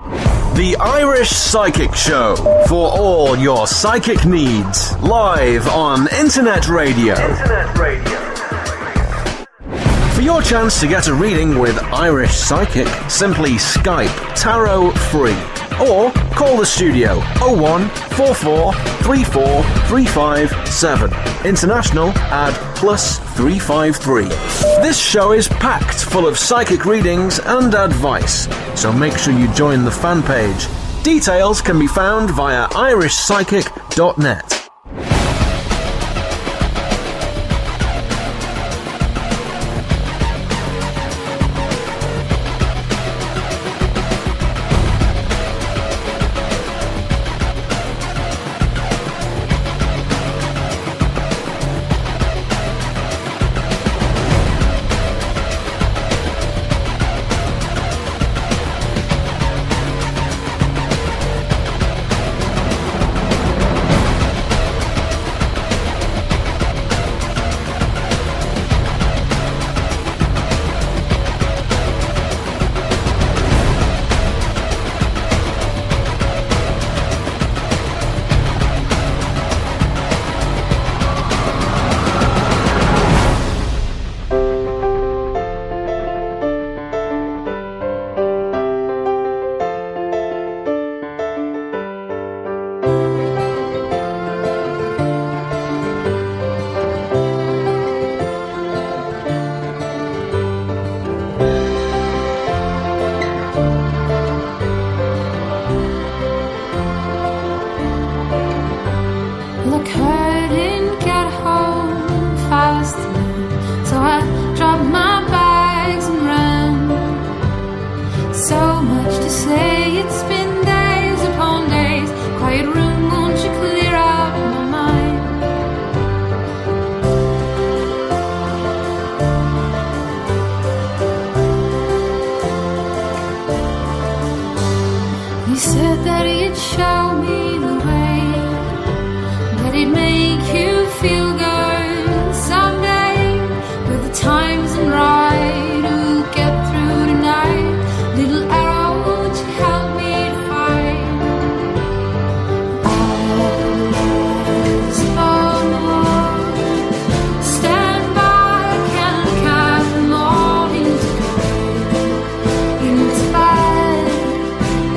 The Irish Psychic Show, for all your psychic needs, live on Internet Radio. For your chance to get a reading with Irish Psychic, simply Skype Tarot Free or call the studio 0144 34 357. International add +353. This show is packed full of psychic readings and advice, so make sure you join the fan page. Details can be found via irishpsychic.net.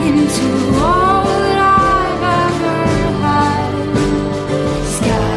Into all that I've ever had. Sky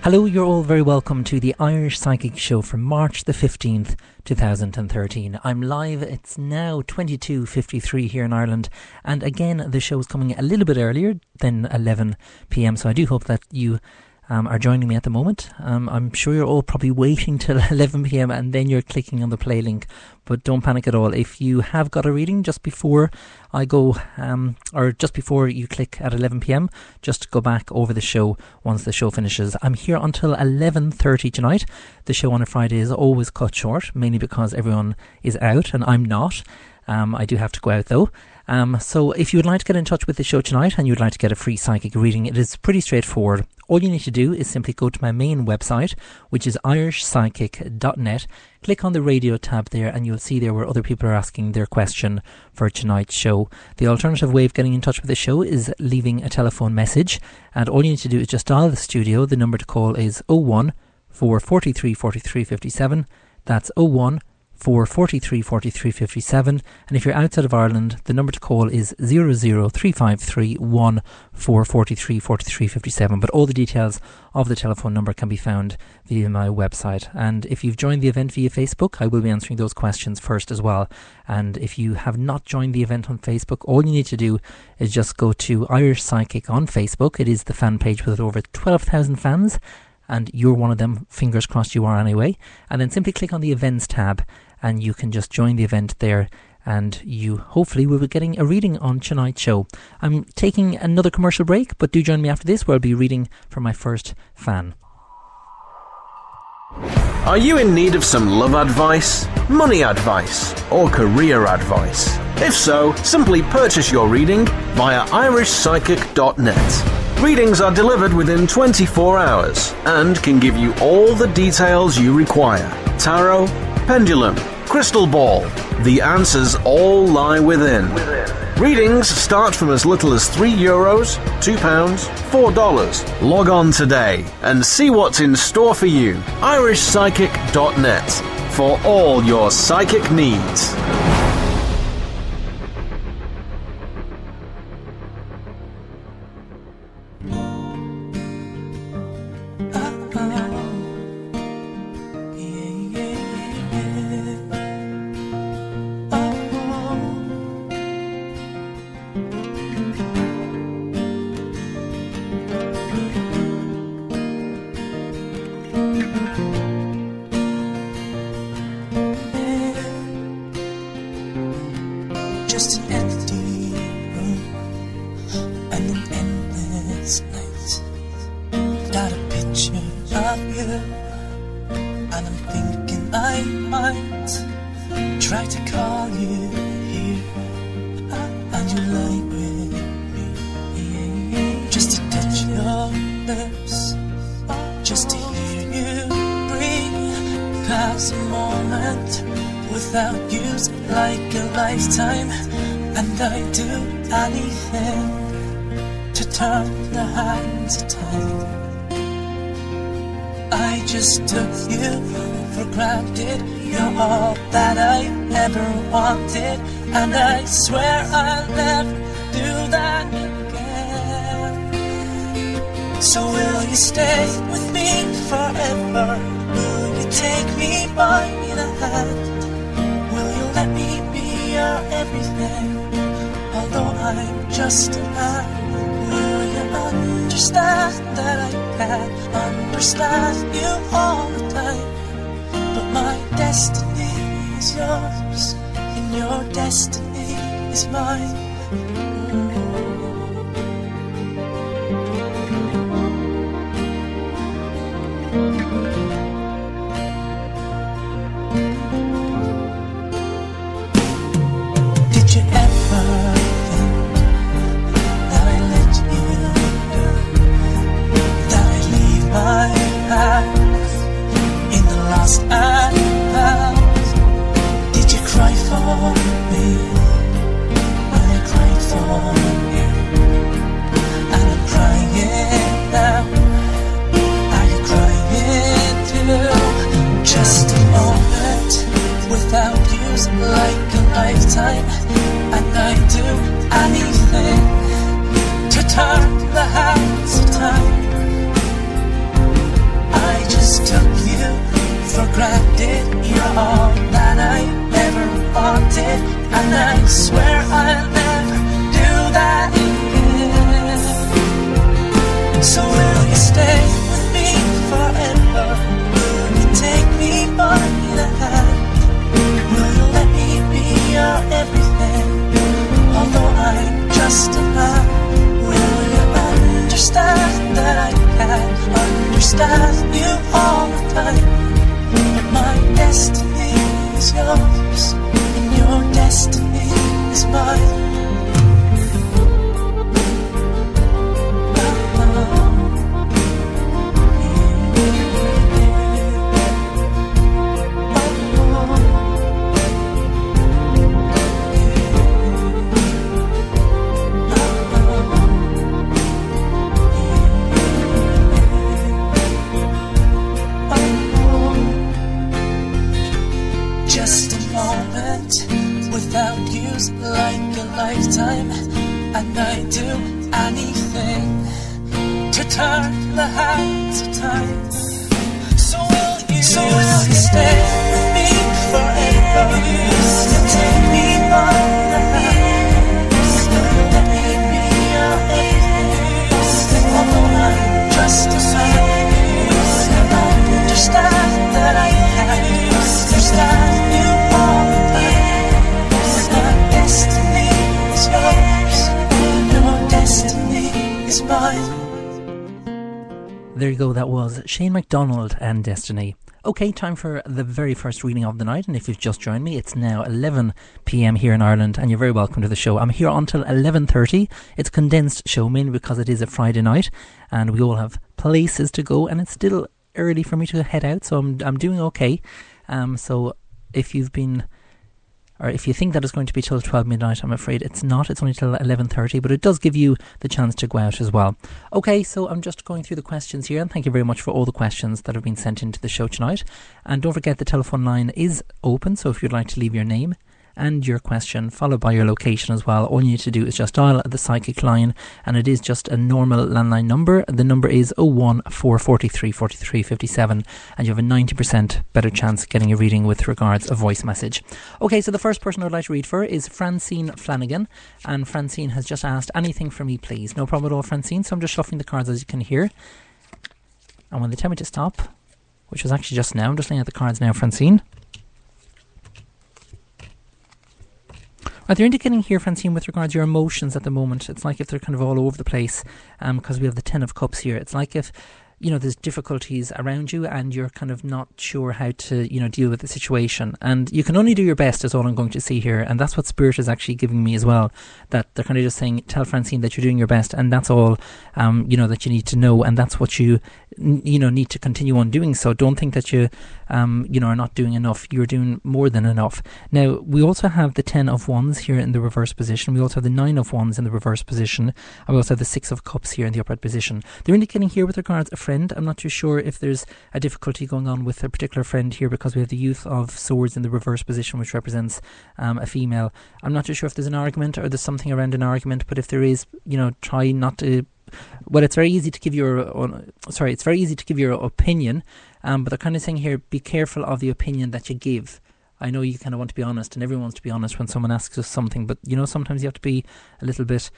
Hello, you're all very welcome to the Irish Psychic Show for March the 15th, 2013. I'm live. It's now 22:53 here in Ireland, and again the show is coming a little bit earlier than 11 p.m, so I do hope that you are joining me at the moment. I'm sure you're all probably waiting till 11 p.m. and then you're clicking on the play link, but don't panic at all. If you have got a reading just before I go, or just before you click at 11 p.m, just go back over the show once the show finishes. I'm here until 11:30 tonight. The show on a Friday is always cut short, mainly because everyone is out and I'm not. I do have to go out though. So if you would like to get in touch with the show tonight and you would like to get a free psychic reading, it is pretty straightforward. All you need to do is simply go to my main website, which is irishpsychic.net. Click on the radio tab there and you'll see there where other people are asking their question for tonight's show. The alternative way of getting in touch with the show is leaving a telephone message, and all you need to do is just dial the studio. The number to call is 01 443 43 57. That's 01 443 43 57, and if you're outside of Ireland, the number to call is 00353 443 43 57. But all the details of the telephone number can be found via my website. And if you've joined the event via Facebook, I will be answering those questions first as well. And if you have not joined the event on Facebook, all you need to do is just go to Irish Psychic on Facebook. It is the fan page with over 12,000 fans, and you're one of them. Fingers crossed you are anyway. And then simply click on the events tab and you can just join the event there, and you hopefully will be getting a reading on tonight's show. I'm taking another commercial break, but do join me after this where I'll be reading for my first fan. Are you in need of some love advice, money advice, or career advice? If so, simply purchase your reading via irishpsychic.net. Readings are delivered within 24 hours and can give you all the details you require. Tarot, pendulum, crystal ball. The answers all lie within. Readings start from as little as €3, £2, $4. Log on today and see what's in store for you. irishpsychic.net for all your psychic needs. Just an empty room and an endless night. Got a picture of you, and I'm thinking I might try to call you here, and you lie with me. Just to touch your lips, just to hear you breathe. 'Cause a moment without you's like a lifetime, and I'd do anything to turn the hands of time. I just took you for granted. You're all that I ever wanted, and I swear I'll never do that again. So will you stay with me forever? Will you take me by the hand? Let me be your everything, although I'm just a man. Will you understand that I can't understand you all the time? But my destiny is yours, and your destiny is mine. Did you cry for me when I cried for you? And I'm crying now. Are you crying too? Just a moment without you's like a lifetime, and I'd do anything to turn the hands of time. for granted. You're all that I ever wanted, and I swear I'll never do that again. So will you stay with me forever? Will you take me by the hand? Will you let me be your everything? Although I'm just a man, will you understand that I can't understand you all the time? But my destiny is yours, and your destiny is mine. Just a moment without you's like a lifetime, and I'd do anything to turn the hands of time. So will you stay with me forever? Will you take me by the hand? Will you let me be your everything? Although I'm just a man, will you understand that I can't understand you all the time? My destiny is yours, your destiny is mine. There you go, that was Shane MacDonald and Destiny. Okay, time for the very first reading of the night, and if you've just joined me, it's now 11 p.m. here in Ireland, and you're very welcome to the show. I'm here until 11:30. It's a condensed show, mainly because it is a Friday night, and we all have places to go, and it's still early for me to head out, so I'm doing okay. So if you've been, or if you think that it's going to be till 12 midnight, I'm afraid it's not. It's only till 11:30, but it does give you the chance to go out as well. Okay, so I'm just going through the questions here, and thank you very much for all the questions that have been sent into the show tonight. And don't forget the telephone line is open, so if you'd like to leave your name and your question followed by your location as well, all you need to do is just dial the psychic line, and it is just a normal landline number. The number is 01443 43 57, and you have a 90% better chance of getting a reading with regards a voice message. Okay, so the first person I'd like to read for is Francine Flanagan, and Francine has just asked, anything for me please. No problem at all, Francine, so I'm just shuffling the cards as you can hear, and when they tell me to stop, which was actually just now, I'm just looking at the cards now, Francine. Right, they're indicating here, Francine, with regards to your emotions at the moment. It's like if they're kind of all over the place, because we have the 10 of Cups here. It's like if, there's difficulties around you and you're kind of not sure how to, deal with the situation. And you can only do your best is all I'm going to see here. And that's what Spirit is actually giving me as well. That they're kind of just saying, tell Francine that you're doing your best. And that's all, that you need to know. And that's what you, need to continue on doing. So don't think that you, are not doing enough. You're doing more than enough. Now, we also have the 10 of Wands here in the reverse position. We also have the 9 of Wands in the reverse position. And we also have the 6 of Cups here in the upright position. They're indicating here with regards a friend. I'm not too sure if there's a difficulty going on with a particular friend here, because we have the Youth of Swords in the reverse position, which represents a female. I'm not too sure if there's an argument or there's something around an argument, but if there is, try not to. Well, it's very easy to give your opinion, but they're kind of saying here, be careful of the opinion that you give. I know you kind of want to be honest, and everyone wants to be honest when someone asks us something, but sometimes you have to be a little bit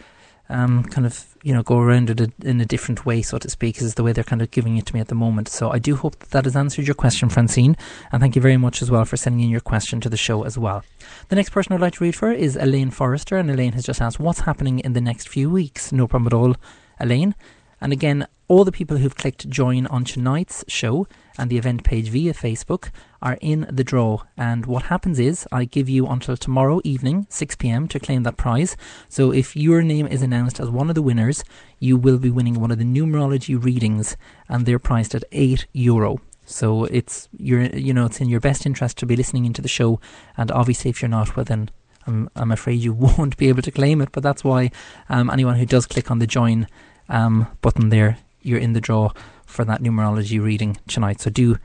go around it in a different way, so to speak, is the way they're kind of giving it to me at the moment. So I do hope that has answered your question, Francine, and thank you very much as well for sending in your question to the show as well. The next person I'd like to read for is Elaine Forrester, and Elaine has just asked, what's happening in the next few weeks? No problem at all, Elaine. And again, all the people who've clicked join on tonight's show and the event page via Facebook are in the draw. And what happens is I give you until tomorrow evening, 6 p.m, to claim that prize. So if your name is announced as one of the winners, you will be winning one of the numerology readings, and they're priced at €8. So it's it's in your best interest to be listening into the show. And obviously, if you're not, well then I'm afraid you won't be able to claim it. But that's why anyone who does click on the join button there, you're in the draw for that numerology reading tonight, so do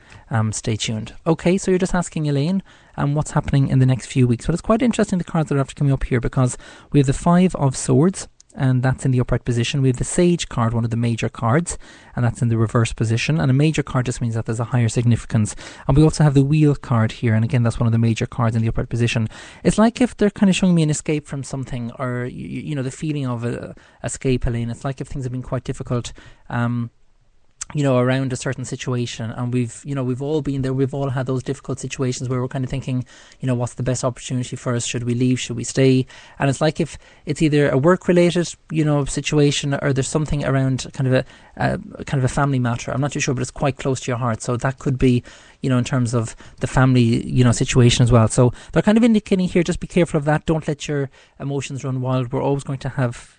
stay tuned. Okay, so you're just asking Elaine what's happening in the next few weeks. Well, it's quite interesting, the cards that are after coming up here, because we have the 5 of Swords and that's in the upright position. We have the Sage card, one of the major cards, and that's in the reverse position. And a major card just means that there's a higher significance. And we also have the Wheel card here, and again, that's one of the major cards in the upright position. It's like if they're kind of showing me an escape from something, or you know, the feeling of escape, Elaine. It's like if things have been quite difficult, around a certain situation, and we've all been there. We've all had those difficult situations where we're kind of thinking, what's the best opportunity for us? Should we leave? Should we stay? And it's like if it's either a work-related, situation, or there's something around kind of a family matter. I'm not too sure, but it's quite close to your heart. So that could be, in terms of the family, situation as well. So they're kind of indicating here, just be careful of that. Don't let your emotions run wild. We're always going to have,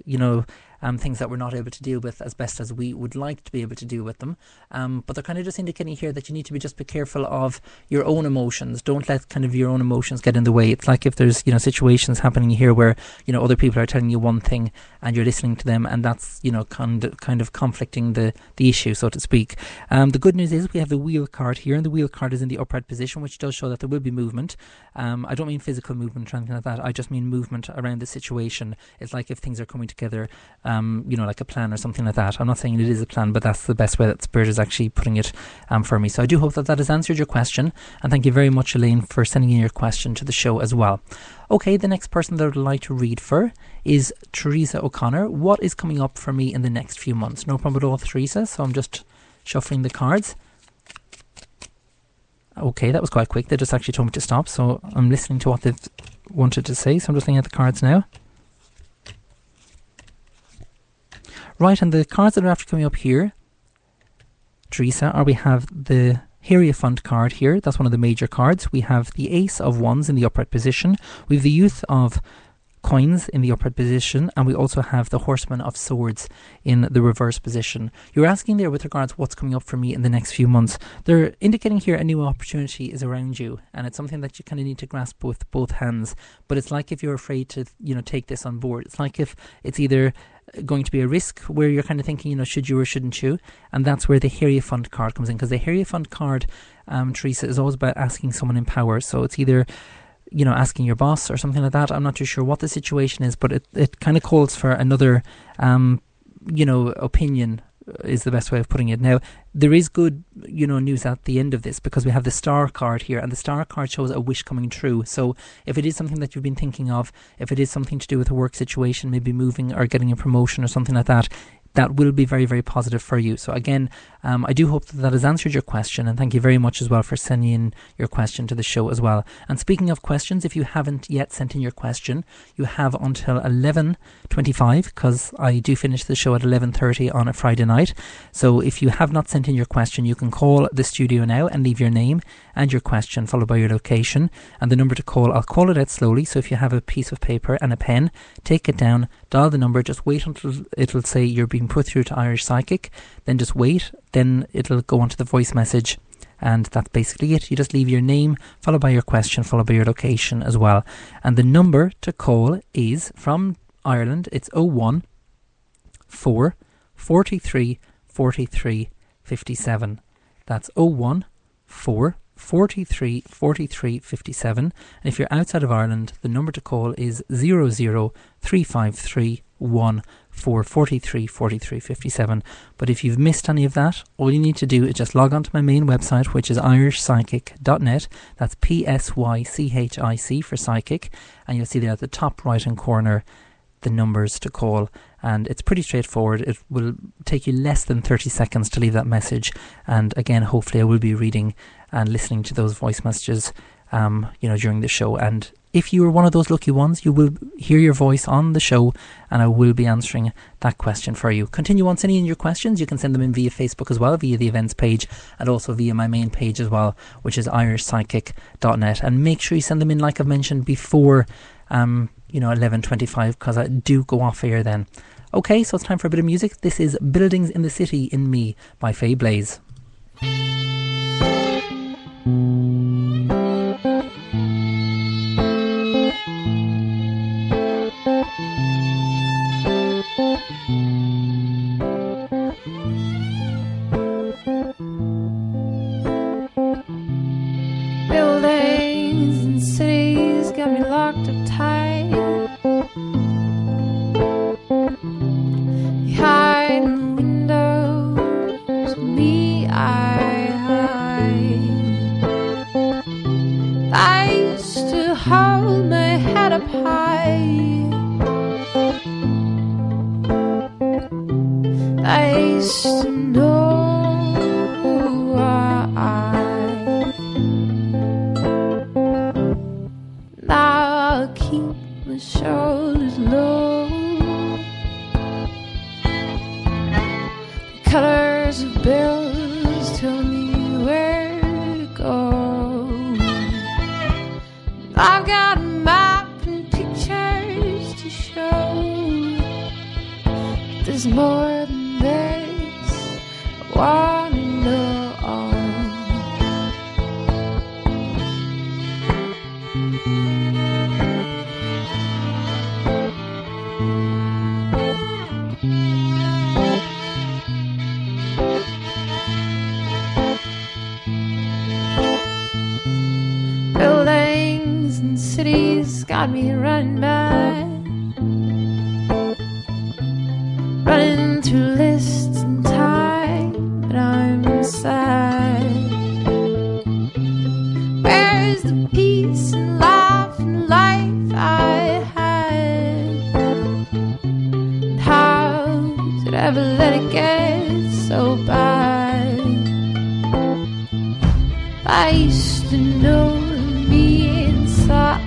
things that we're not able to deal with as best as we would like to be able to deal with them. But they're kind of just indicating here that you need to be careful of your own emotions. Don't let kind of your own emotions get in the way. It's like if there's, situations happening here where, other people are telling you one thing and you're listening to them, and that's, kind of conflicting the issue, so to speak. The good news is we have the Wheel card here, and the Wheel card is in the upright position, which does show that there will be movement. I don't mean physical movement or anything like that. I just mean movement around the situation. It's like if things are coming together, like a plan or something like that. I'm not saying it is a plan, but that's the best way that Spirit is actually putting it for me. So I do hope that has answered your question, and thank you very much, Elaine, for sending in your question to the show as well. Okay, the next person that I would like to read for is Teresa O'Connor. What is coming up for me in the next few months? No problem at all, Teresa. So I'm just shuffling the cards. Okay, that was quite quick. They just actually told me to stop, so I'm listening to what they've wanted to say. So I'm just looking at the cards now. Right, and the cards that are after coming up here, Teresa, we have the Hierophant card here. That's one of the major cards. We have the Ace of Wands in the upright position. We have the Youth of Coins in the upright position, and we also have the Horseman of Swords in the reverse position. You're asking there with regards what's coming up for me in the next few months. They're indicating here a new opportunity is around you, and it's something that you kind of need to grasp with both hands. But it's like if you're afraid to, take this on board. It's like if it's either going to be a risk where you're kind of thinking, should you or shouldn't you? And that's where the Hierophant card comes in, because the Hierophant card, Teresa, is always about asking someone in power. So it's either asking your boss or something like that. I'm not too sure what the situation is, but it kind of calls for another, opinion is the best way of putting it. Now, there is good, news at the end of this, because we have the Star card here, and the Star card shows a wish coming true. So if it is something that you've been thinking of, if it is something to do with a work situation, maybe moving or getting a promotion or something like that, that will be very, very positive for you. So again, I do hope that has answered your question, and thank you very much as well for sending in your question to the show as well. And speaking of questions, if you haven't yet sent in your question, you have until 11:25, because I do finish the show at 11:30 on a Friday night. So if you have not sent in your question, you can call the studio now and leave your name and your question followed by your location, and the number to call, I'll call it out slowly. So if you have a piece of paper and a pen, take it down, dial the number, just wait until it'll say you're being put through to Irish Psychic, then just wait, then it'll go onto the voice message, and that's basically it. You just leave your name followed by your question followed by your location as well. And the number to call is from Ireland. It's 014 43 43 57. That's 014 43 43 57. And if you're outside of Ireland, the number to call is 00353 43 43 57. But if you've missed any of that, all you need to do is just log on to my main website, which is irishpsychic.net. That's PSYCHIC for psychic, and you'll see there at the top right hand corner the numbers to call, and it's pretty straightforward. It will take you less than 30 seconds to leave that message, and again, hopefully I will be reading and listening to those voice messages during the show. And if you are one of those lucky ones, you will hear your voice on the show, and I will be answering that question for you. Continue on sending in your questions. You can send them in via Facebook as well, via the events page, and also via my main page as well, which is irishpsychic.net. And make sure you send them in, like I've mentioned before, 11:25, because I do go off air then. Okay, so it's time for a bit of music. This is Buildings in the City in Me by Faye Blaze. Buildings and cities got me locked up tight. I used to know why. Now I'll keep my shoulders low. The colors of bills tell me where to go. I've got a map and pictures to show. There's more than this. I wanna know. Buildings and cities got me running mad. Running through lists and time, but I'm sad. Where's the peace and laugh and life I had? And how did I ever let it get so bad? I used to know me inside.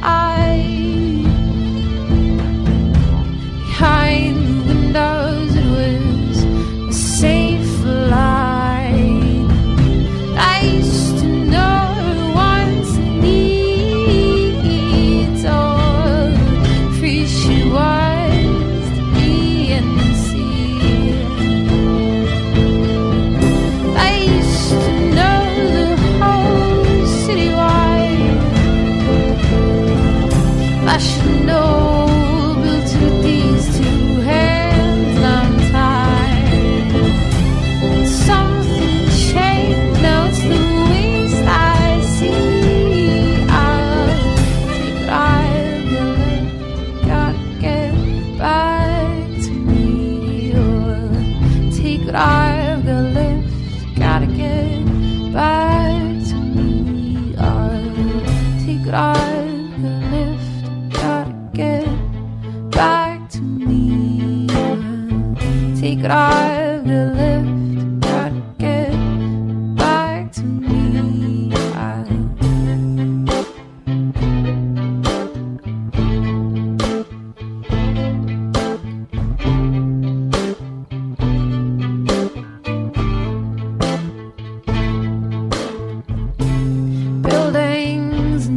Behind the windows it was a safe line. I used to know her wants and needs. Oh, free she was to be and see. I used to know the whole city wide. I should know. I've got left, gotta get back to me. I'll take what I've got left, gotta get back to me. I'll take what I've got left, gotta get back to me.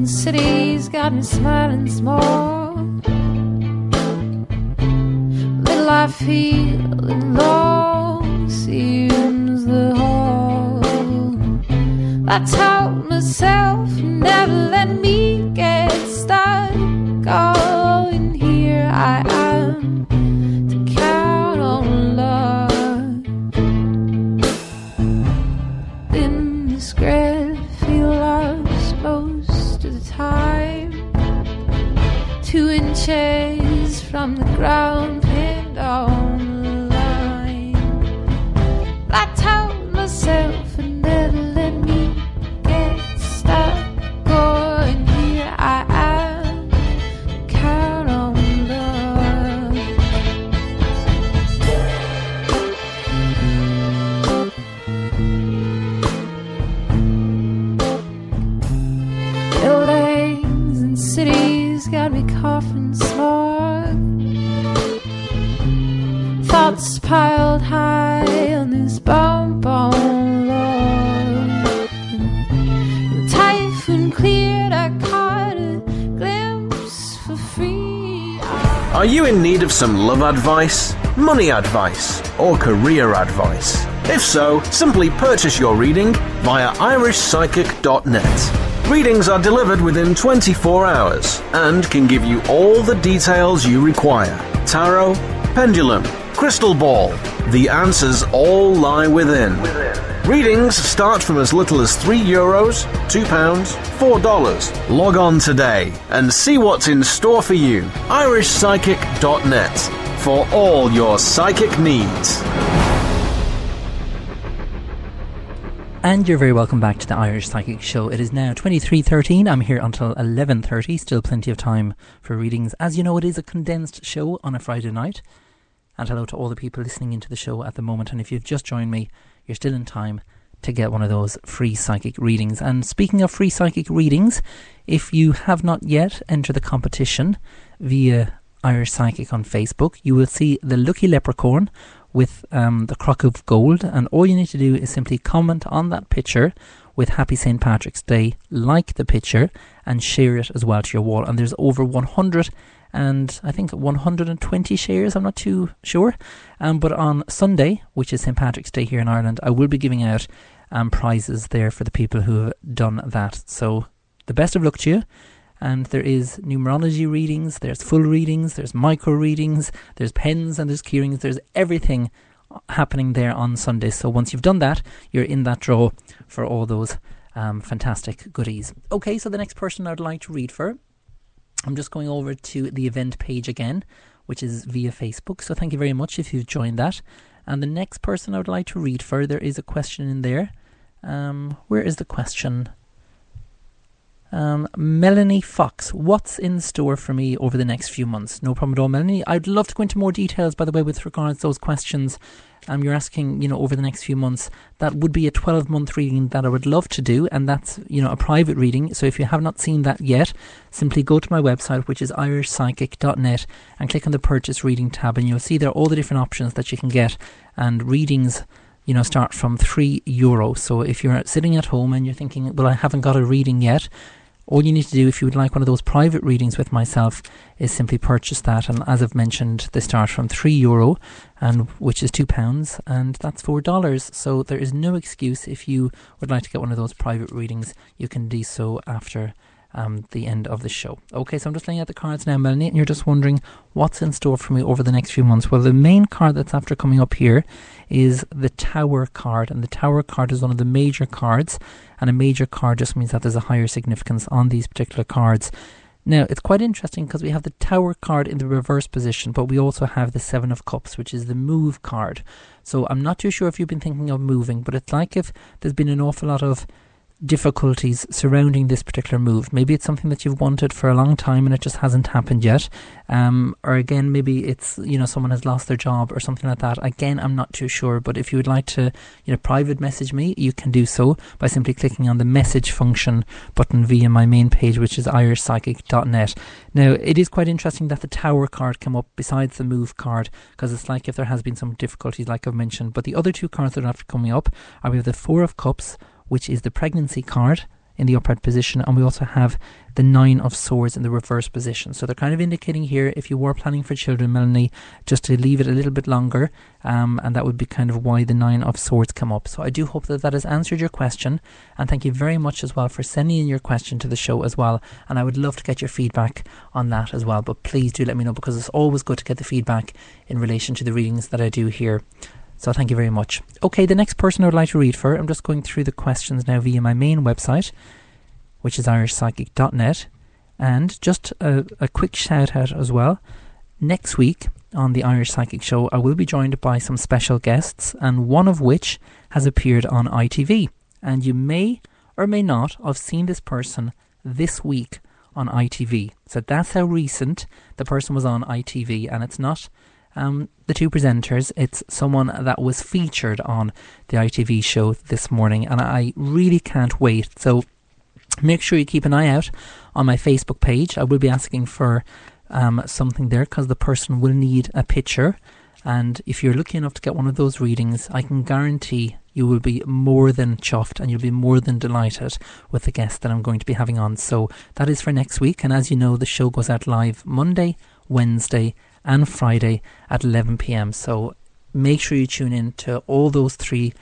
Cities got me smiling small. Little I feel and long seems the whole. I told myself never let me get stuck. Oh, and here I am to count on love. In this great field lost most of the time. 2 inches from the ground, pinned on the line. I told myself and never let me get stuck. Going here I am, count on love. Buildings and cities got me coughing smog. Thoughts piled high on this bonbon log. The typhoon cleared, I caught a glimpse for free. Are you in need of some love advice, money advice, or career advice? If so, simply purchase your reading via irishpsychic.net. Readings are delivered within 24 hours and can give you all the details you require. Tarot, pendulum, crystal ball. The answers all lie within. Readings start from as little as €3, £2, $4. Log on today and see what's in store for you. irishpsychic.net for all your psychic needs. And you're very welcome back to the Irish Psychic Show. It is now 23:13. I'm here until 11:30. Still plenty of time for readings. As you know, it is a condensed show on a Friday night. And hello to all the people listening into the show at the moment. And if you've just joined me, you're still in time to get one of those free psychic readings. And speaking of free psychic readings, if you have not yet entered the competition via Irish Psychic on Facebook, you will see the lucky leprechaun with the crock of gold, and all you need to do is simply comment on that picture with Happy St. Patrick's Day, like the picture and share it as well to your wall. And there's over 100 and I think 120 shares, I'm not too sure, but on Sunday, which is St. Patrick's Day here in Ireland, I will be giving out prizes there for the people who have done that. So the best of luck to you. And there is numerology readings, there's full readings, there's micro readings, there's pens and there's keyrings, there's everything happening there on Sunday. So once you've done that, you're in that draw for all those fantastic goodies. Okay, so the next person I'd like to read for, I'm just going over to the event page again, which is via Facebook. So thank you very much if you've joined that. And the next person I would like to read for, there is a question in there. Where is the question? Melanie Fox, what's in store for me over the next few months? No problem at all, Melanie. I'd love to go into more details, by the way, with regards to those questions you're asking, over the next few months. That would be a 12-month reading that I would love to do, and that's, a private reading. So if you have not seen that yet, simply go to my website, which is irishpsychic.net, and click on the Purchase Reading tab, and you'll see there all the different options that you can get, and readings start from €3. So if you're sitting at home and you're thinking, well, I haven't got a reading yet, all you need to do if you would like one of those private readings with myself is simply purchase that. And as I've mentioned, they start from €3, and which is £2, and that's $4. So there is no excuse. If you would like to get one of those private readings, you can do so after the end of the show. Okay, so I'm just laying out the cards now, Melanie, and you're just wondering what's in store for me over the next few months. Well, the main card that's after coming up here is the Tower card, and the Tower card is one of the major cards, and a major card just means that there's a higher significance on these particular cards. Now, it's quite interesting because we have the Tower card in the reverse position, but we also have the Seven of Cups, which is the Move card. So I'm not too sure if you've been thinking of moving, but it's like if there's been an awful lot of difficulties surrounding this particular move. Maybe it's something that you've wanted for a long time and it just hasn't happened yet, or again maybe it's someone has lost their job or something like that. Again, I'm not too sure, but if you would like to private message me, you can do so by simply clicking on the message function button via my main page, which is irishpsychic.net. Now, it is quite interesting that the Tower card came up besides the Move card, because it's like if there has been some difficulties like I've mentioned. But the other two cards that are coming up are, we have the Four of Cups, which is the pregnancy card in the upright position, and we also have the Nine of Swords in the reverse position. So they're kind of indicating here, if you were planning for children, Melanie, just to leave it a little bit longer, and that would be kind of why the Nine of Swords come up. So I do hope that that has answered your question, and thank you very much as well for sending in your question to the show as well, and I would love to get your feedback on that as well. But please do let me know, because it's always good to get the feedback in relation to the readings that I do here. So thank you very much. Okay, the next person I would like to read for, I'm just going through the questions now via my main website, which is irishpsychic.net. And just a quick shout out as well. Next week on the Irish Psychic Show, I will be joined by some special guests, and one of which has appeared on ITV. And you may or may not have seen this person this week on ITV. So that's how recent the person was on ITV, and it's not the two presenters, it's someone that was featured on the ITV show this morning, and I really can't wait. So make sure you keep an eye out on my Facebook page. I will be asking for something there, because the person will need a picture, and if you're lucky enough to get one of those readings, I can guarantee you will be more than chuffed and you'll be more than delighted with the guest that I'm going to be having on. So that is for next week, and as you know, the show goes out live Monday, Wednesday and Friday at 11 p.m. So make sure you tune in to all those three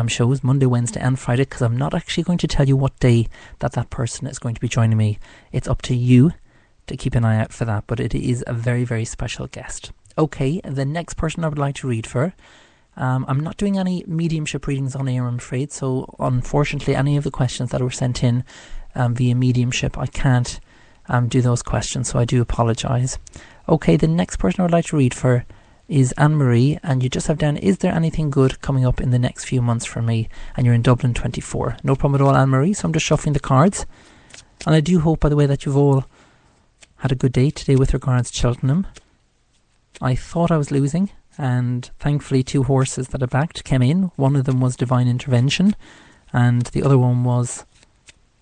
shows, Monday, Wednesday and Friday, because I'm not actually going to tell you what day that person is going to be joining me. It's up to you to keep an eye out for that, but it is a very, very special guest. Okay, the next person I would like to read for, I'm not doing any mediumship readings on air, I'm afraid, so unfortunately any of the questions that were sent in via mediumship, I can't do those questions, so I do apologise. Okay, the next person I would like to read for is Anne-Marie, and you just have down, is there anything good coming up in the next few months for me? And you're in Dublin 24. No problem at all, Anne-Marie, so I'm just shuffling the cards. And I do hope, by the way, that you've all had a good day today with regards to Cheltenham. I thought I was losing, and thankfully 2 horses that I backed came in. One of them was Divine Intervention, and the other one was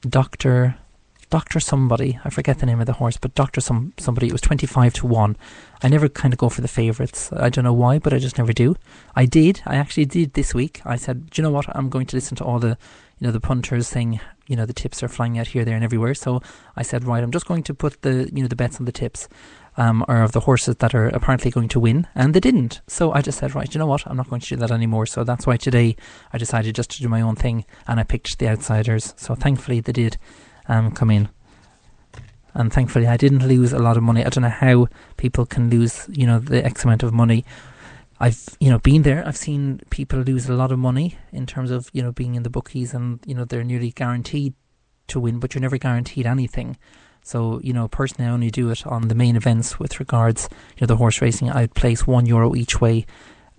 Dr. somebody. I forget the name of the horse, but Dr. somebody. It was 25-1. I never kind of go for the favourites. I don't know why, but I just never do. I actually did this week. I said, do you know what? I'm going to listen to all the, the punters saying, the tips are flying out here, there and everywhere. So I said, right, I'm just going to put the bets on the tips, or of the horses that are apparently going to win, and they didn't. So I just said, right, you know what? I'm not going to do that anymore. So that's why today I decided just to do my own thing, and I picked the outsiders. So thankfully they did come in. And thankfully I didn't lose a lot of money. I don't know how people can lose, the X amount of money. I've, been there. I've seen people lose a lot of money in terms of, being in the bookies, and, they're nearly guaranteed to win, but you're never guaranteed anything. So, personally I only do it on the main events with regards, the horse racing. I'd place €1 each way.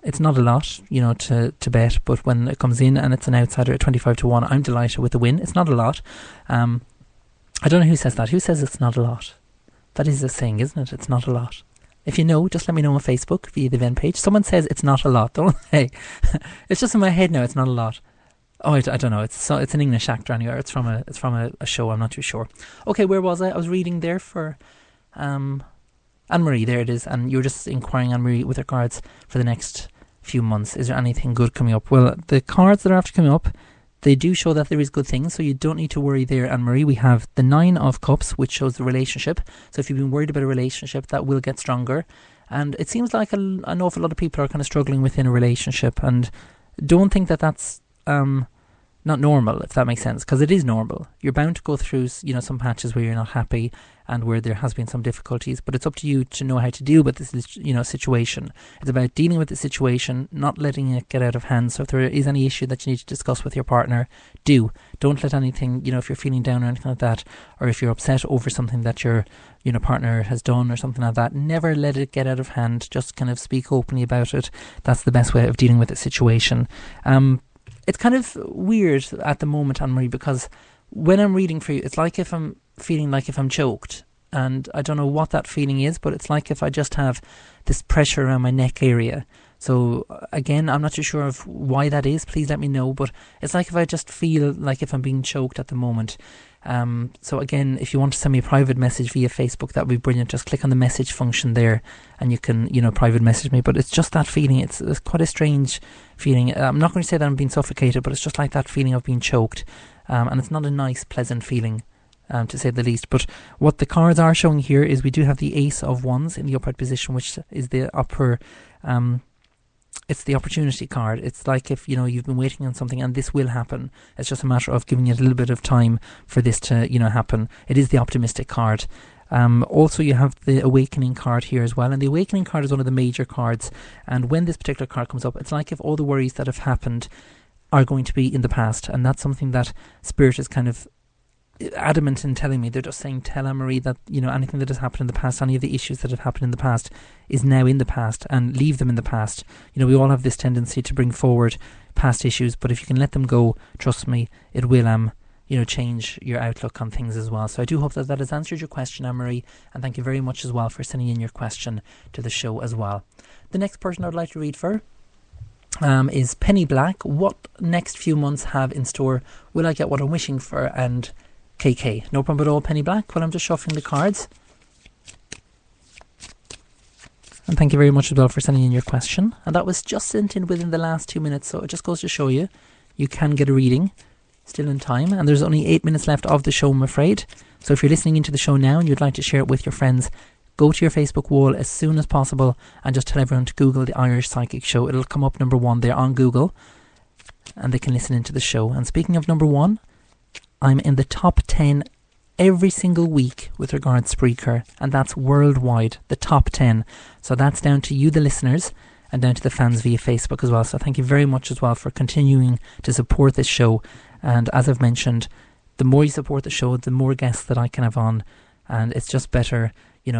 It's not a lot, to bet, but when it comes in and it's an outsider at 25-1, I'm delighted with the win. It's not a lot. I don't know who says that. Who says it's not a lot? That is a saying, isn't it? It's not a lot. If you know, just let me know on Facebook via the event page. Someone says it's not a lot, don't they? It's just in my head now. It's not a lot. Oh, I don't know. It's an English actor anyway. It's from a show. I'm not too sure. Okay, where was I? I was reading there for Anne-Marie. There it is. And you were just inquiring, Anne-Marie, with regards for the next few months. Is there anything good coming up? Well, the cards that are after coming up, they do show that there is good things, so you don't need to worry there, Anne-Marie. We have the 9 of Cups, which shows the relationship. So if you've been worried about a relationship, that will get stronger. And it seems like an awful lot of people are kind of struggling within a relationship, and don't think that that's not normal, if that makes sense, because it is normal. You're bound to go through, some patches where you're not happy and where there has been some difficulties, but it's up to you to know how to deal with this, situation. It's about dealing with the situation, not letting it get out of hand. So if there is any issue that you need to discuss with your partner, don't let anything, if you're feeling down or anything like that, or if you're upset over something that your partner has done or something like that, never let it get out of hand. Just kind of speak openly about it. That's the best way of dealing with the situation. It's kind of weird at the moment, Anne-Marie, because when I'm reading for you, it's like if I'm feeling like if I'm choked, and I don't know what that feeling is, but it's like if I just have this pressure around my neck area. So again, I'm not too sure of why that is. Please let me know. But it's like if I just feel like if I'm being choked at the moment. So again, if you want to send me a private message via Facebook, that would be brilliant. Just click on the message function there and you can, private message me. But it's just that feeling. It's quite a strange feeling. I'm not going to say that I'm being suffocated, but it's just like that feeling of being choked. And it's not a nice, pleasant feeling, to say the least. But what the cards are showing here is we do have the Ace of Wands in the upright position, which is the upper... it's the opportunity card. It's like if, you've been waiting on something and this will happen. It's just a matter of giving it a little bit of time for this to, happen. It is the optimistic card. Also, you have the Awakening card here as well. And the Awakening card is one of the major cards. And when this particular card comes up, it's like if all the worries that have happened are going to be in the past. And that's something that Spirit is kind of adamant in telling me. They're just saying, tell Anne-Marie that, anything that has happened in the past, any of the issues that have happened in the past is now in the past, and leave them in the past. We all have this tendency to bring forward past issues, but if you can let them go, trust me, it will change your outlook on things as well. So I do hope that has answered your question, Anne-Marie, and thank you very much as well for sending in your question to the show as well. The next person I would like to read for is Penny Black. What next few months have in store? Will I get what I'm wishing for? And KK. No problem at all, Penny Black. Well, I'm just shuffling the cards. And thank you very much as well for sending in your question. And that was just sent in within the last 2 minutes, so it just goes to show you can get a reading still in time. And there's only 8 minutes left of the show, I'm afraid. So if you're listening into the show now and you'd like to share it with your friends, go to your Facebook wall as soon as possible and just tell everyone to Google the Irish Psychic Show. It'll come up number 1 there on Google, and they can listen into the show. And speaking of number 1, I'm in the top 10 every single week with regards to Spreaker, and that's worldwide, the top 10. So that's down to you, the listeners, and down to the fans via Facebook as well. So thank you very much as well for continuing to support this show. And as I've mentioned, the more you support the show, the more guests that I can have on, and it's just better,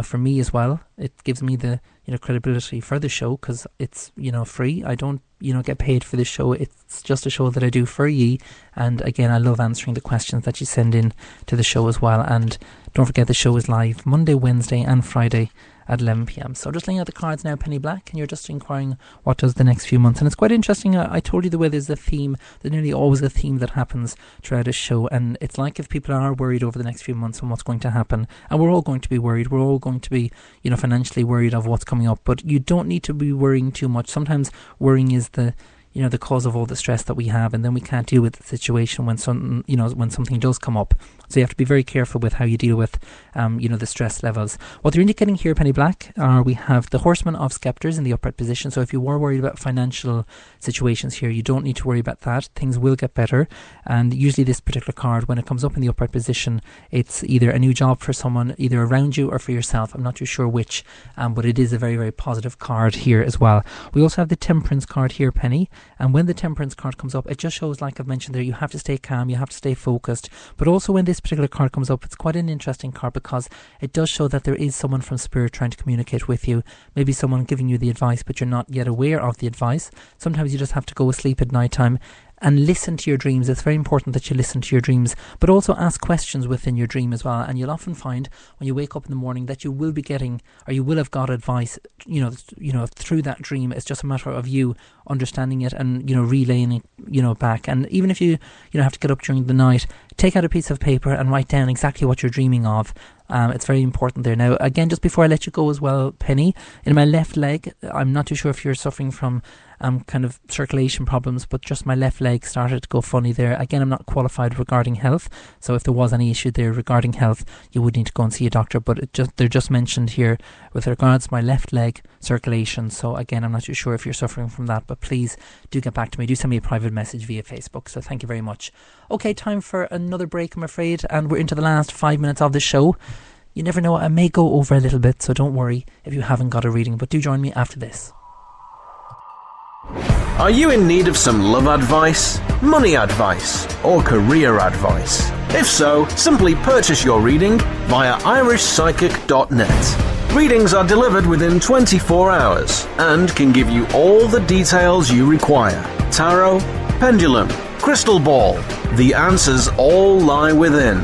for me as well. It gives me the credibility for the show, because it's free. I don't get paid for this show. It's just a show that I do for ye. And again, I love answering the questions that you send in to the show as well. And don't forget, the show is live Monday, Wednesday and Friday at 11 p.m. So just laying out the cards now, Penny Black, and you're just inquiring what does the next few months. And it's quite interesting. I told you the way there's a theme. There's nearly always a theme that happens throughout a show. And it's like if people are worried over the next few months and what's going to happen, and we're all going to be worried. We're all going to be, financially worried of what's coming up. But you don't need to be worrying too much. Sometimes worrying is the cause of all the stress that we have, and then we can't deal with the situation when something does come up. So you have to be very careful with how you deal with, the stress levels. What they're indicating here, Penny Black, we have the Horseman of Sceptres in the upright position. So if you were worried about financial situations here, you don't need to worry about that. Things will get better. And usually this particular card, when it comes up in the upright position, it's either a new job for someone, either around you or for yourself. I'm not too sure which, but it is a very, very positive card here as well. We also have the Temperance card here, Penny. And when the Temperance card comes up, it just shows, like I've mentioned there, you have to stay calm, you have to stay focused. But also when this particular card comes up, it's quite an interesting card, because it does show that there is someone from Spirit trying to communicate with you. Maybe someone giving you the advice, but you're not yet aware of the advice. Sometimes you just have to go asleep at night time and listen to your dreams. It's very important that you listen to your dreams, but also ask questions within your dream as well. And you'll often find when you wake up in the morning that you will be getting, or you will have got advice, through that dream. It's just a matter of you understanding it and, relaying it, back. And even if you have to get up during the night, take out a piece of paper and write down exactly what you're dreaming of. It's very important there. Now, again, just before I let you go as well, Penny, in my left leg, I'm not too sure if you're suffering from kind of circulation problems, but just my left leg started to go funny there. Again, I'm not qualified regarding health, so if there was any issue there regarding health, you would need to go and see a doctor. But they're just mentioned here with regards to my left leg circulation. So again, I'm not too sure if you're suffering from that, but please do get back to me. Do send me a private message via Facebook. So thank you very much. Okay, time for another break, I'm afraid, and we're into the last 5 minutes of the show. You never know, I may go over a little bit, so don't worry if you haven't got a reading, but do join me after this. Are you in need of some love advice, money advice, or career advice? If so, simply purchase your reading via irishpsychic.net. Readings are delivered within 24 hours and can give you all the details you require. Tarot, pendulum, crystal ball, the answers all lie within.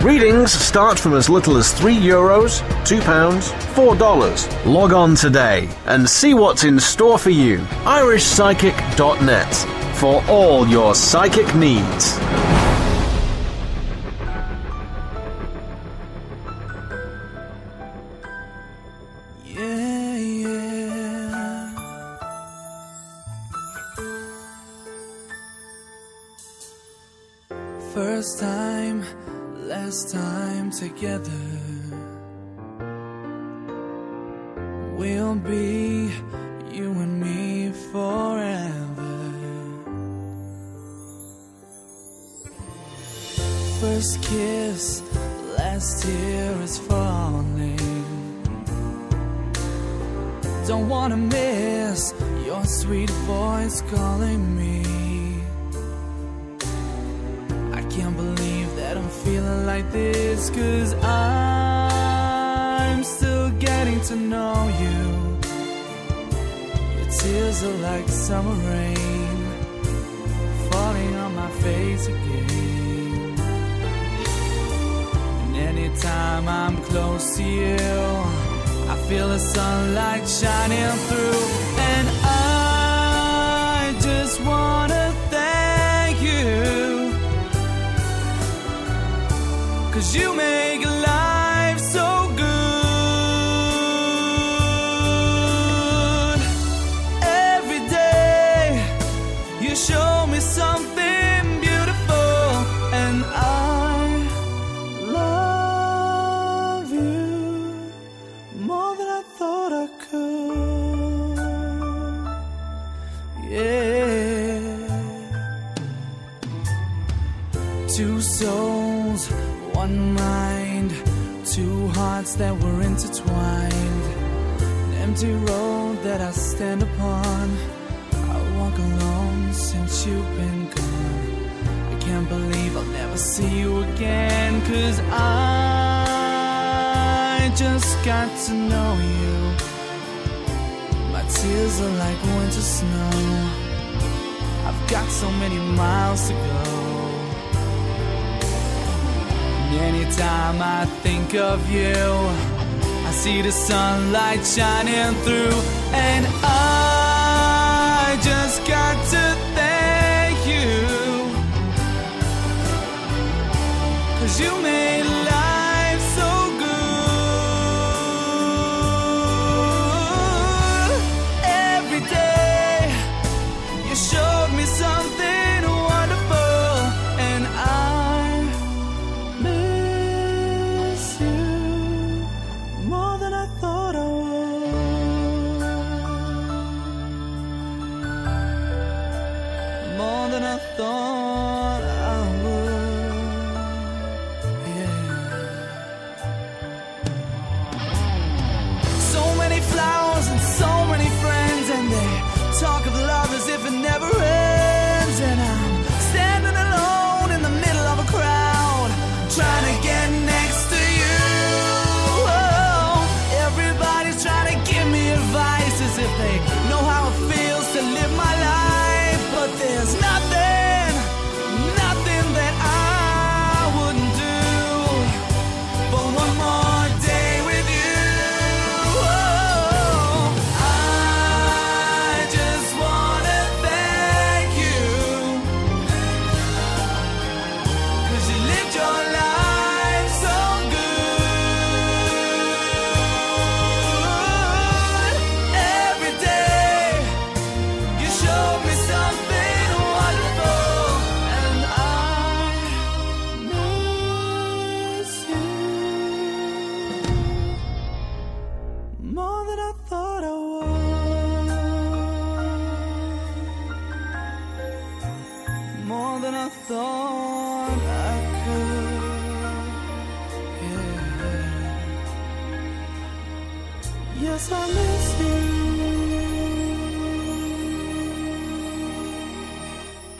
Readings start from as little as €3, £2, $4. Log on today and see what's in store for you. irishpsychic.net for all your psychic needs. First time, last time together. We'll be you and me forever. First kiss, last tear is falling. Don't wanna miss your sweet voice calling me. Can't believe that I'm feeling like this, 'cause I'm still getting to know you. Your tears are like summer rain falling on my face again. And anytime I'm close to you, I feel the sunlight shining through. And I just wanna thank you, 'cause you make life so good. Every day you show me something beautiful, and I love you more than I thought I could. Yeah. Two souls, one mind, two hearts that were intertwined. An empty road that I stand upon. I walk alone since you've been gone. I can't believe I'll never see you again, 'cause I just got to know you. My tears are like winter snow. I've got so many miles to go. And anytime I think of you, I see the sunlight shining through. And I just got to thank you, 'cause you made life so good. Every day you showed me something wonderful, and I miss you more than I thought I would. More than I thought I would. Yeah. So many flowers and so many friends, and they talk of love as if it never ends. And I'm standing alone in the middle of a crowd, trying to get next to you. Oh, everybody's trying to give me advice as if they know how it feels to live my life. But there's nothing that I wouldn't do for one more day with you. Oh, I just wanna thank you, 'cause you lived your life so good. Every day you showed me something wonderful, and I miss you more than I thought I would. More than I thought I could. Yeah. Yes, I miss you.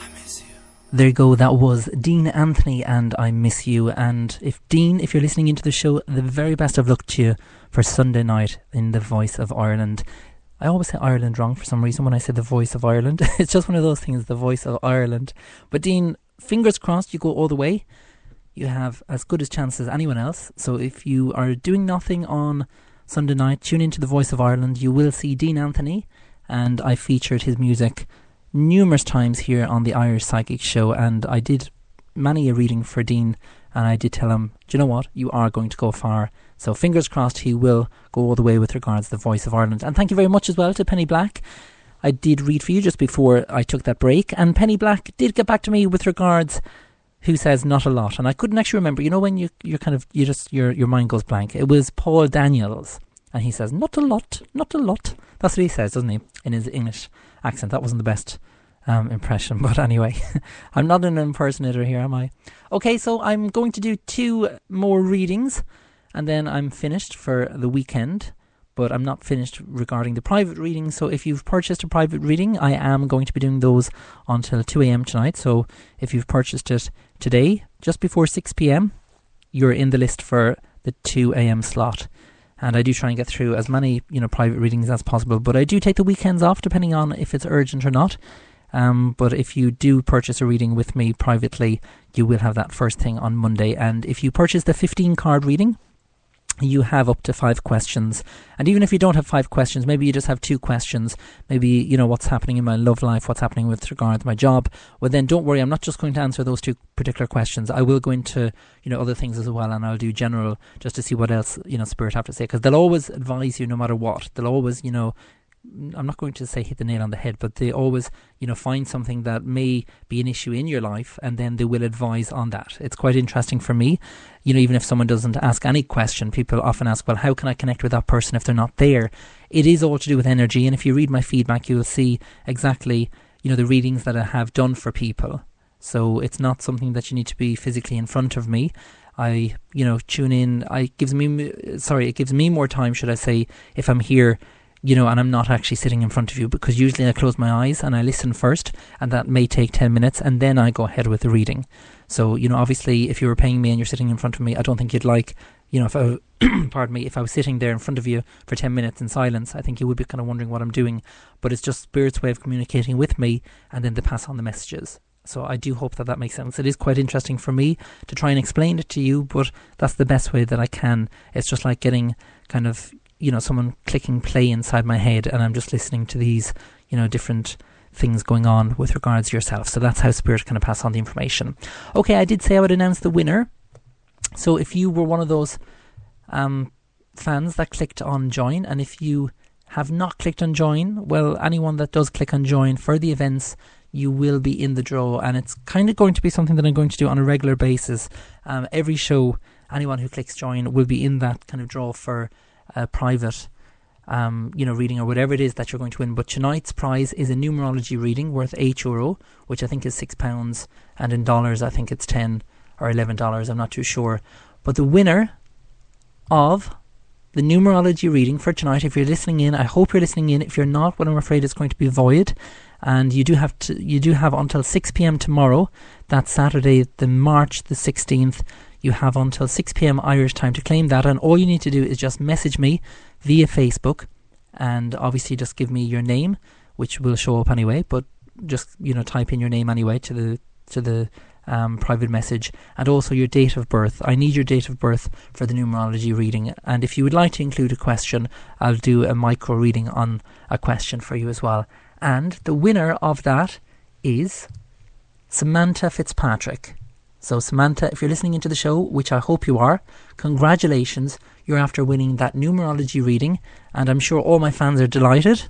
I miss you. There you go, that was Dean Anthony and I Miss You. And if Dean, if you're listening into the show, the very best of luck to you for Sunday night in the Voice of Ireland. I always say Ireland wrong for some reason when I say the Voice of Ireland. It's just one of those things, the Voice of Ireland. But Dean, fingers crossed you go all the way. You have as good a chance as anyone else. So if you are doing nothing on Sunday night, tune into the Voice of Ireland. You will see Dean Anthony, and I featured his music numerous times here on the Irish Psychic Show, and I did many a reading for Dean, and I did tell him, do you know what, you are going to go far. So fingers crossed he will go all the way with regards to the Voice of Ireland. And thank you very much as well to Penny Black. I did read for you just before I took that break, and Penny Black did get back to me with regards who says not a lot, and I couldn't actually remember. You know when you're kind of, you just, your mind goes blank. It was Paul Daniels, and he says not a lot, not a lot. That's what he says, doesn't he, in his English accent. That wasn't the best impression, but anyway, I'm not an impersonator here, am I? Okay, so I'm going to do 2 more readings, and then I'm finished for the weekend. But I'm not finished regarding the private reading. So if you've purchased a private reading, I am going to be doing those until 2 a.m. tonight. So if you've purchased it today, just before 6 p.m, you're in the list for the 2 a.m. slot. And I do try and get through as many, private readings as possible. But I do take the weekends off, depending on if it's urgent or not. But if you do purchase a reading with me privately, you will have that first thing on Monday. And if you purchase the 15-card reading, you have up to 5 questions. And even if you don't have 5 questions, maybe you just have 2 questions, maybe, what's happening in my love life, what's happening with regard to my job, well then don't worry, I'm not just going to answer those 2 particular questions. I will go into, other things as well, and I'll do general just to see what else, Spirit have to say, because they'll always advise you no matter what. They'll always, I'm not going to say hit the nail on the head, but they always, find something that may be an issue in your life, and then they will advise on that. It's quite interesting for me. Even if someone doesn't ask any question, people often ask, well, how can I connect with that person if they're not there? It is all to do with energy, and if you read my feedback, you'll see exactly, the readings that I have done for people. So it's not something that you need to be physically in front of me. I, tune in. It gives me more time, should I say, if I'm here, and I'm not actually sitting in front of you, because usually I close my eyes and I listen first, and that may take 10 minutes, and then I go ahead with the reading. So, obviously, if you were paying me and you're sitting in front of me, I don't think you'd like, if I pardon me, if I was sitting there in front of you for 10 minutes in silence, I think you would be kind of wondering what I'm doing. But it's just Spirit's way of communicating with me, and then they pass on the messages. So I do hope that makes sense. It is quite interesting for me to try and explain it to you, but that's the best way that I can. It's just like getting kind of, someone clicking play inside my head, and I'm just listening to these, different things going on with regards to yourself. So that's how Spirit kind of pass on the information. Okay, I did say I would announce the winner. So if you were one of those fans that clicked on join, and if you have not clicked on join, well, anyone that does click on join for the events, you will be in the draw, and it's kind of going to be something that I'm going to do on a regular basis. Every show, anyone who clicks join will be in that kind of draw for a private reading or whatever it is that you're going to win. But tonight's prize is a numerology reading worth €8, which I think is £6, and in dollars I think it's $10 or $11, I'm not too sure. But the winner of the numerology reading for tonight, if you're listening in, I hope you're listening in. If you're not, well, I'm afraid it's going to be void. And you do have until 6 p.m. tomorrow. That's Saturday, the March the 16th. You have until 6 p.m. Irish time to claim that, and all you need to do is just message me via Facebook, and obviously just give me your name, which will show up anyway. But just type in your name anyway to the private message, and also your date of birth. I need your date of birth for the numerology reading, and if you would like to include a question, I'll do a micro reading on a question for you as well. And the winner of that is Samantha Fitzpatrick. So Samantha, if you're listening into the show, which I hope you are, congratulations, you're after winning that numerology reading, and I'm sure all my fans are delighted.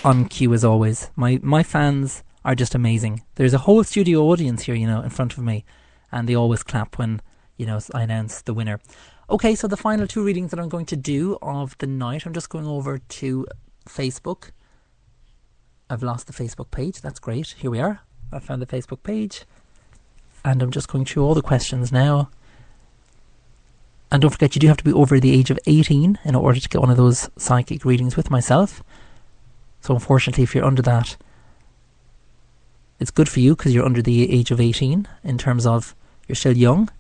On cue as always. My fans are just amazing. There's a whole studio audience here, in front of me, and they always clap when I announce the winner. Okay, so the final two readings that I'm going to do of the night, I'm just going over to Facebook. I've lost the Facebook page. That's great. Here we are. I found the Facebook page. And I'm just going through all the questions now. And don't forget, you do have to be over the age of 18 in order to get one of those psychic readings with myself. So unfortunately, if you're under that, it's good for you because you're under the age of 18 in terms of you're still young.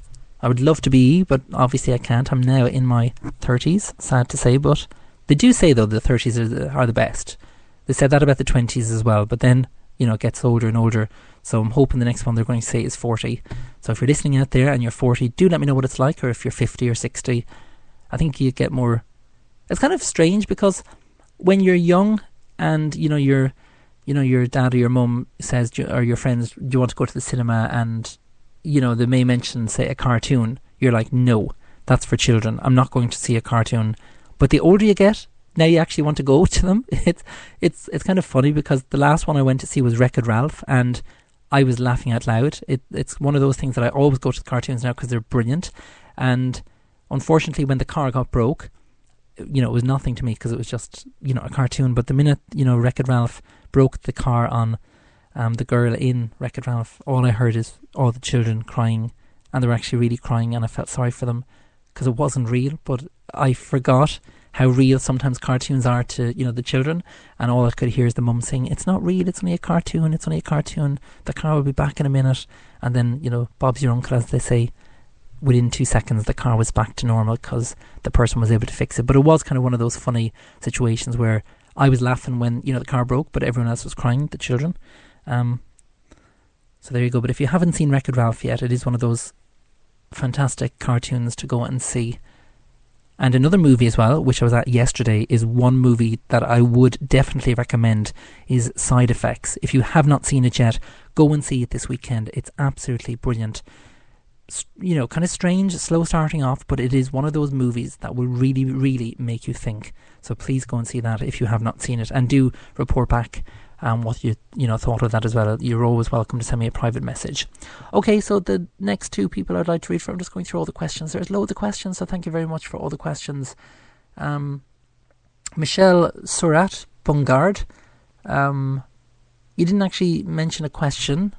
I would love to be, but obviously I can't. I'm now in my 30s, sad to say, but they do say, though, the 30s are the best. They said that about the 20s as well, but then, it gets older and older, so I'm hoping the next one they're going to say is 40. So if you're listening out there and you're 40, do let me know what it's like, or if you're 50 or 60, I think you get more... It's kind of strange, because when you're young and, your dad or your mum says, or your friends, do you want to go to the cinema, and... they may mention, say, a cartoon. You're like, no, that's for children. I'm not going to see a cartoon. But the older you get, now you actually want to go to them. It's kind of funny, because the last one I went to see was Wreck-It Ralph, and I was laughing out loud. It's one of those things that I always go to the cartoons now because they're brilliant. And unfortunately, when the car got broke, it was nothing to me because it was just, a cartoon. But the minute, Wreck-It Ralph broke the car on the girl in Wreck-It Ralph, all I heard is all the children crying, and they were actually really crying, and I felt sorry for them because it wasn't real, but I forgot how real sometimes cartoons are to, the children, and all I could hear is the mum saying, it's not real, it's only a cartoon, the car will be back in a minute, and then, Bob's your uncle, as they say. Within 2 seconds the car was back to normal because the person was able to fix it. But it was kind of one of those funny situations where I was laughing when, the car broke, but everyone else was crying, the children. So there you go. But if you haven't seen Wreck-It Ralph yet, it is one of those fantastic cartoons to go and see. And another movie as well, which I was at yesterday, is one movie that I would definitely recommend, is Side Effects. If you have not seen it yet, go and see it this weekend. It's absolutely brilliant. Kind of strange, slow starting off, but it is one of those movies that will really, really make you think. So please go and see that if you have not seen it, and do report back what you thought of that as well. You're always welcome to send me a private message. Okay, so the next two people I'd like to read for, I'm just going through all the questions. There's loads of questions, so thank you very much for all the questions. Michelle Surat Bungard, you didn't actually mention a question,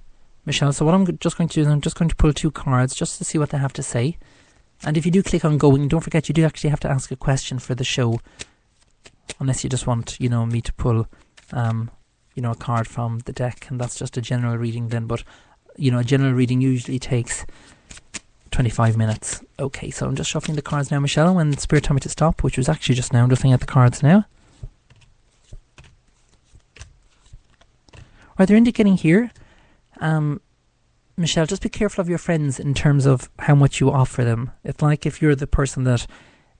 Michelle, so what I'm just going to do is I'm just going to pull two cards just to see what they have to say. And if you do click on going, don't forget you do actually have to ask a question for the show, unless you just want me to pull a card from the deck, and that's just a general reading then. But a general reading usually takes 25 minutes. Okay, so I'm just shuffling the cards now, Michelle, when Spirit told me to stop, which was actually just now. I'm just looking at the cards now. Right, they're indicating here, Michelle, just be careful of your friends in terms of how much you offer them. It's like if you're the person that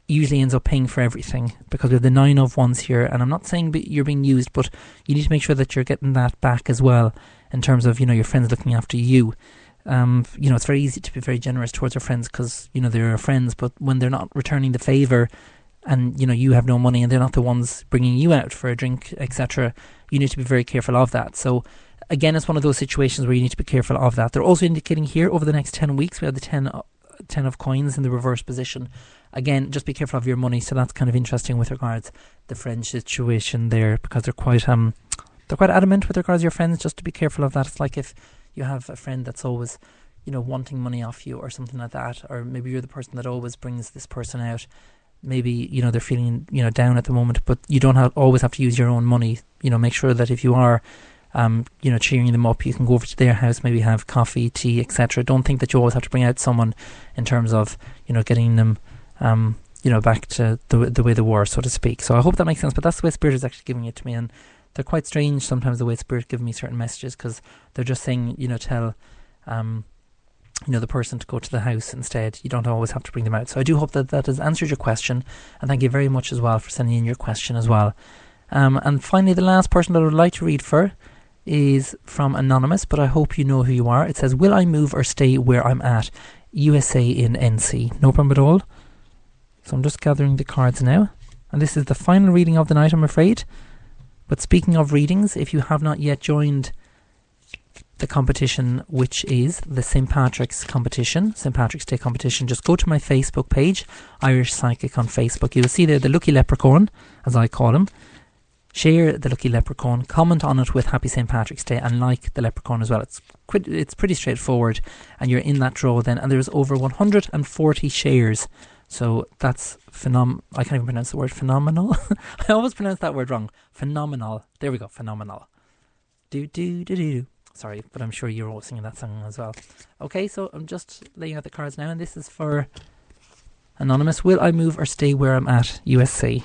usually ends up paying for everything, because we have the 9 of Wands here, and I'm not saying you're being used, but you need to make sure that you're getting that back as well, in terms of, your friends looking after you. It's very easy to be very generous towards our friends because, they're our friends, but when they're not returning the favour and, you have no money and they're not the ones bringing you out for a drink, etc., you need to be very careful of that. So, again, it's one of those situations where you need to be careful of that. They're also indicating here over the next 10 weeks, we have the 10 of coins in the reverse position. Again, just be careful of your money. So that's kind of interesting with regards the friend situation there, because they're quite adamant with regards to your friends. Just to be careful of that. It's like if you have a friend that's always, wanting money off you or something like that, or maybe you're the person that always brings this person out. Maybe, they're feeling, down at the moment, but you don't always have to use your own money. Make sure that if you are cheering them up, you can go over to their house, maybe have coffee, tea, etc. Don't think that you always have to bring out someone in terms of, getting them, back to the way they were, so to speak. So I hope that makes sense, but that's the way Spirit is actually giving it to me, and they're quite strange sometimes the way Spirit give me certain messages, because they're just saying, tell, the person to go to the house instead. You don't always have to bring them out. So I do hope that has answered your question, and thank you very much as well for sending in your question as well. And finally, the last person that I would like to read for is from Anonymous, but I hope you know who you are. It says, will I move or stay where I'm at? USA in NC. No problem at all. So I'm just gathering the cards now. And this is the final reading of the night, I'm afraid. But speaking of readings, if you have not yet joined the competition, which is the St. Patrick's competition, St. Patrick's Day competition, just go to my Facebook page, Irish Psychic on Facebook. You'll see there the Lucky Leprechaun, as I call him. Share the Lucky Leprechaun, comment on it with Happy St. Patrick's Day, and like the Leprechaun as well. It's pretty straightforward, and you're in that draw then. And there's over 140 shares, so that's I can't even pronounce the word phenomenal. I always pronounce that word wrong. Phenomenal. There we go. Phenomenal. Do. Sorry, but I'm sure you're all singing that song as well. Okay, so I'm just laying out the cards now, and this is for Anonymous. Will I move or stay where I'm at? USA.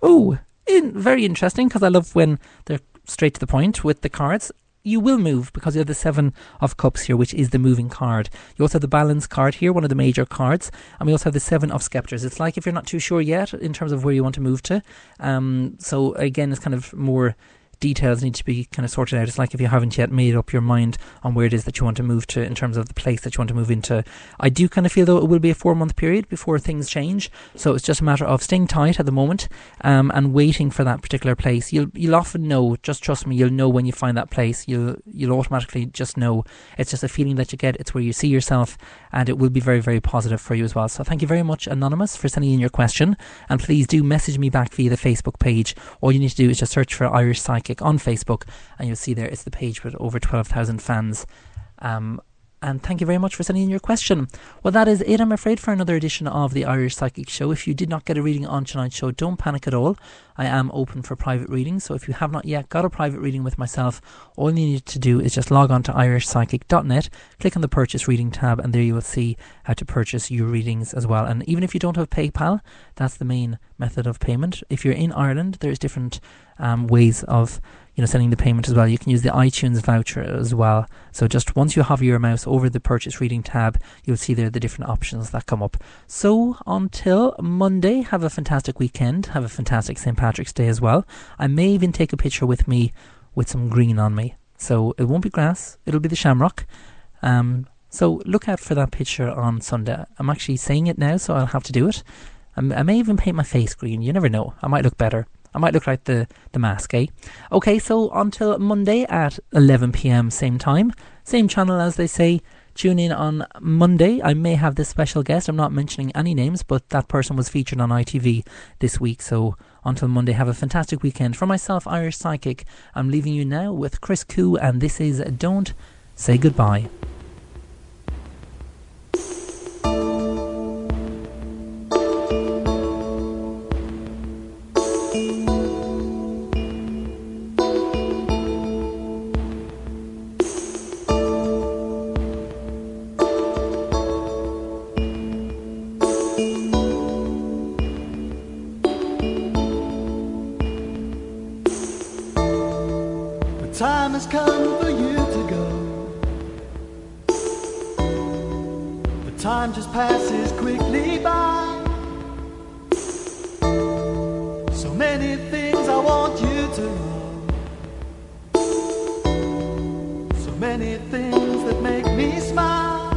Oh, very interesting, because I love when they're straight to the point with the cards. You will move, because you have the 7 of Cups here, which is the moving card. You also have the Balance card here, one of the major cards, and we also have the 7 of Sceptres. It's like if you're not too sure yet in terms of where you want to move to. So again, it's kind of more details need to be kind of sorted out. It's like if you haven't yet made up your mind on where it is that you want to move to in terms of the place that you want to move into. I do kind of feel though it will be a 4-month period before things change, so it's just a matter of staying tight at the moment and waiting for that particular place. You'll often know, just trust me, you'll know when you find that place. You'll automatically just know. It's just a feeling that you get. It's where you see yourself, and it will be very, very positive for you as well. So thank you very much, Anonymous, for sending in your question, and please do message me back via the Facebook page. All you need to do is just search for Irish Psychic on Facebook, and you'll see there it's the page with over 12,000 fans. And thank you very much for sending in your question. Well, that is it, I'm afraid, for another edition of the Irish Psychic Show. If you did not get a reading on tonight's show, don't panic at all. I am open for private readings, so if you have not yet got a private reading with myself, all you need to do is just log on to irishpsychic.net, click on the Purchase Reading tab, and there you will see how to purchase your readings as well. And even if you don't have PayPal, that's the main method of payment. If you're in Ireland, there's different ways of sending the payment as well. You can use the iTunes voucher as well. So just once you hover your mouse over the Purchase Reading tab, you'll see there the different options that come up. So until Monday, have a fantastic weekend. Have a fantastic St. Patrick's Day as well. I may even take a picture with me with some green on me. So it won't be grass, it'll be the shamrock. So look out for that picture on Sunday. I'm actually saying it now, so I'll have to do it. I may even paint my face green. You never know. I might look better. I might look like the mask, eh? Okay, so until Monday at 11 p.m, same time, same channel as they say. Tune in on Monday. I may have this special guest. I'm not mentioning any names, but that person was featured on ITV this week. So until Monday, have a fantastic weekend. For myself, Irish Psychic, I'm leaving you now with Chris Koo, and this is Don't Say Goodbye. time has come for you to go. The time just passes quickly by. So many things I want you to know. So many things that make me smile.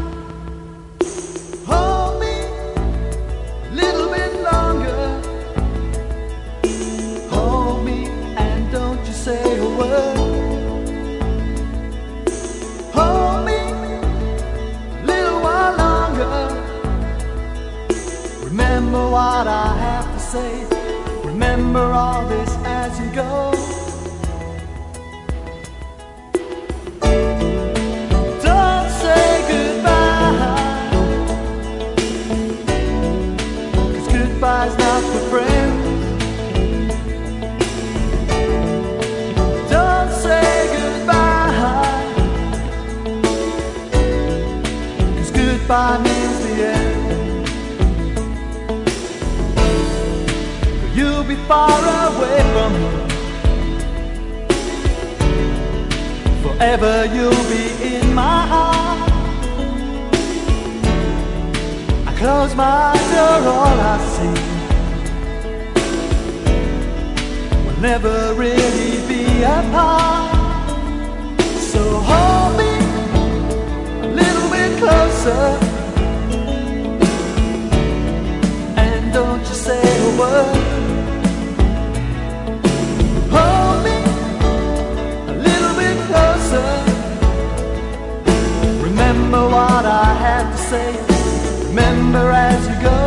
Hold me a little bit longer. Hold me and don't you say a word. Hold me a little while longer. Remember what I have to say. Remember all this as you go. Don't say goodbye, 'cause goodbye's not for friends. Don't say goodbye, 'cause goodbye means the end. You'll be far away from me. Forever you'll be in my heart. I close my eyes, you're all I see. We'll never really be apart. So hold me a little bit closer. And don't you say a word. Hold me a little bit closer. Remember what I had to say. Remember as you go.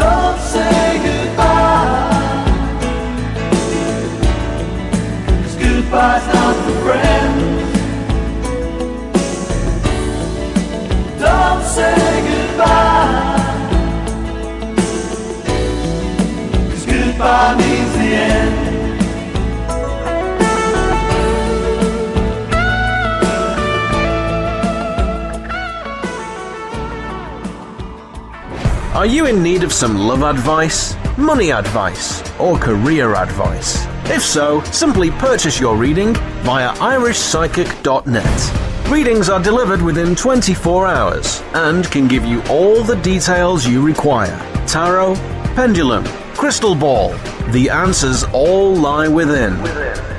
Don't say goodbye, 'cause goodbye's not for friends. Don't say goodbye, goodbye means the end. Are you in need of some love advice, money advice, or career advice? If so, simply purchase your reading via irishpsychic.net. Readings are delivered within 24 hours and can give you all the details you require. Tarot, pendulum, crystal ball. The answers all lie within.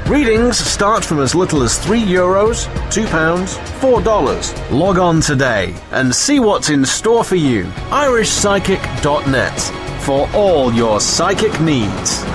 Readings start from as little as €3, £2, $4. Log on today and see what's in store for you. irishpsychic.net for all your psychic needs.